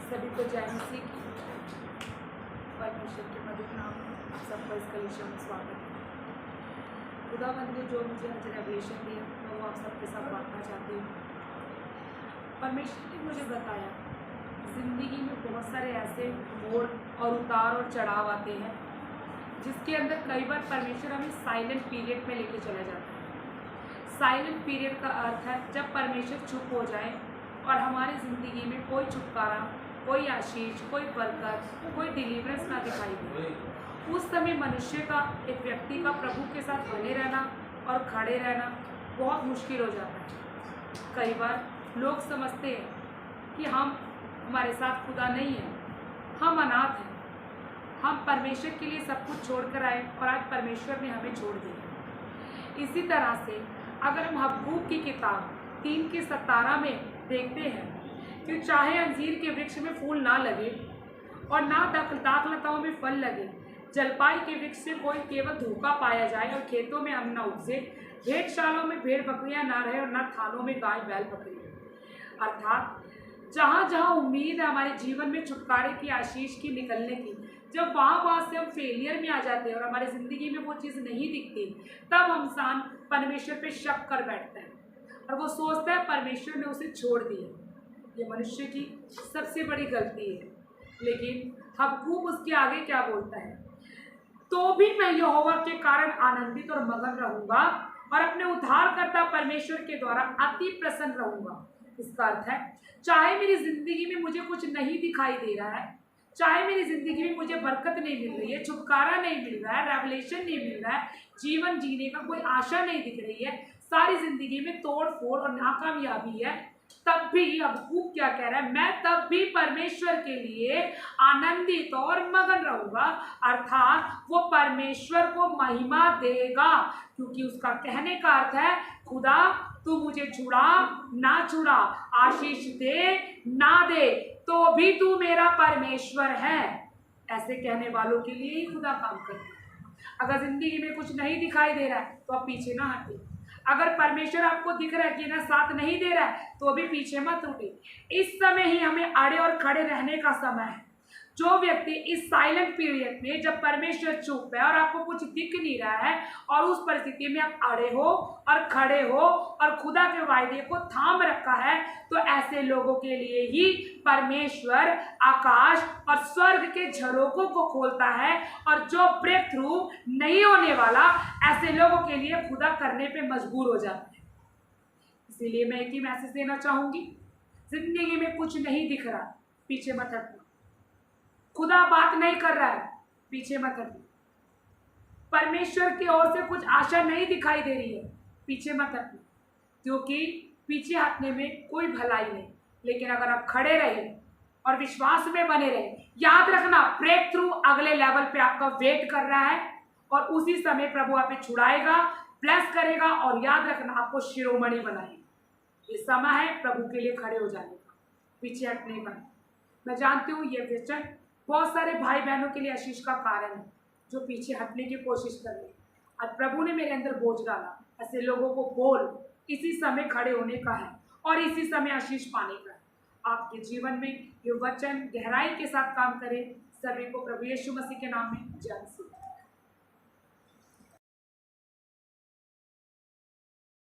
सभी को जय मसीह की परमेश्वर के मधुर नाम में आप सबका इस कलीसिया में स्वागत है। खुदावंद ने जो मुझे आज रेवलेशन दिया मैं वो आप सबके साथ बांटना चाहती हूँ। परमेश्वर ने मुझे बताया ज़िंदगी में बहुत सारे ऐसे मोड़ और उतार और चढ़ाव आते हैं जिसके अंदर कई बार परमेश्वर हमें साइलेंट पीरियड में लेके चला जाता है। साइलेंट पीरियड का अर्थ है जब परमेश्वर चुप हो जाए और हमारी ज़िंदगी में कोई छुटकारा, कोई आशीष, कोई बरकत, कोई डिलीवरेंस ना दिखाई दे। उस समय मनुष्य का, एक व्यक्ति का प्रभु के साथ बने रहना और खड़े रहना बहुत मुश्किल हो जाता है। कई बार लोग समझते हैं कि हमारे साथ खुदा नहीं है, हम अनाथ हैं, हम परमेश्वर के लिए सब कुछ छोड़ कर आए और आज परमेश्वर ने हमें छोड़ दिया। इसी तरह से अगर हम हबक्कूक की किताब 3:17 में देखते हैं कि चाहे अंजीर के वृक्ष में फूल ना लगे और ना दाखलताओं में फल लगे, जलपाई के वृक्ष से कोई केवल धोखा पाया जाए और खेतों में अन्न ना उपजे, भेड़शालाओं में भेड़ बकरियां ना रहे और ना थानों में गाय बैल बकरियां। अर्थात जहाँ जहाँ उम्मीद है हमारे जीवन में छुटकारे की, आशीष की, निकलने की, जब वहाँ से हम फेलियर में आ जाते हैं और हमारी ज़िंदगी में वो चीज़ नहीं दिखती, तब इंसान परमेश्वर पे शक कर बैठता है और वो सोचता है परमेश्वर ने उसे छोड़ दिया। ये मनुष्य की सबसे बड़ी गलती है। लेकिन हबक्कूक उसके आगे क्या बोलता है? तो भी मैं यहोवा के कारण आनंदित और मगन रहूंगा और अपने उद्धारकर्ता परमेश्वर के द्वारा अति प्रसन्न रहूंगा। इसका अर्थ है चाहे मेरी जिंदगी में मुझे कुछ नहीं दिखाई दे रहा है, चाहे मेरी जिंदगी में मुझे बरकत नहीं मिल रही है, छुटकारा नहीं मिल रहा है, रेवलेशन नहीं मिल रहा है, जीवन जीने का कोई आशा नहीं दिख रही है, सारी जिंदगी में तोड़ फोड़ और नाकामयाबी है, तब भी हबक्कूक क्या कह रहा है? मैं तब भी परमेश्वर के लिए आनंदित और मगन रहूंगा। अर्थात वो परमेश्वर को महिमा देगा, क्योंकि उसका कहने का अर्थ है खुदा तू मुझे छुड़ा ना छुड़ा, आशीष दे ना दे, तो भी तू मेरा परमेश्वर है। ऐसे कहने वालों के लिए ही खुदा काम करता है। अगर जिंदगी में कुछ नहीं दिखाई दे रहा है तो आप पीछे ना हटे। अगर परमेश्वर आपको दिख रहा है कि ना साथ नहीं दे रहा है तो अभी पीछे मत उठे। इस समय ही हमें अड़े और खड़े रहने का समय है। जो व्यक्ति इस साइलेंट पीरियड में, जब परमेश्वर चुप है और आपको कुछ दिख नहीं रहा है और उस परिस्थिति में आप अड़े हो और खड़े हो और खुदा के वायदे को थाम रखा है, तो ऐसे लोगों के लिए ही परमेश्वर आकाश और स्वर्ग के झरोकों को खोलता है। और जो ब्रेक थ्रू नहीं होने वाला, ऐसे लोगों के लिए खुदा करने पे मजबूर हो जाता है। इसीलिए मैं एक ही मैसेज देना चाहूंगी, जिंदगी में कुछ नहीं दिख रहा, पीछे मत हटना। खुदा बात नहीं कर रहा है, पीछे मत हटना। परमेश्वर की ओर से कुछ आशा नहीं दिखाई दे रही है, पीछे मत हटना, क्योंकि पीछे हटने में कोई भलाई नहीं। लेकिन अगर आप खड़े रहे और विश्वास में बने रहे, याद रखना ब्रेक थ्रू अगले लेवल पे आपका वेट कर रहा है और उसी समय प्रभु आपको छुड़ाएगा, ब्लेस करेगा और याद रखना आपको शिरोमणि बनाएगा। ये समय है प्रभु के लिए खड़े हो जाने का, पीछे हटने का। मैं जानती हूँ ये वचन बहुत सारे भाई बहनों के लिए आशीष का कारण है जो पीछे हटने की कोशिश कर रहे हैं। आज प्रभु ने मेरे अंदर बोझ डाला, ऐसे लोगों को बोल इसी समय खड़े होने का है और इसी समय आशीष पाने का है। आपके जीवन में ये वचन गहराई के साथ काम करे। सभी को प्रभु यीशु मसीह के नाम में जय मसीह।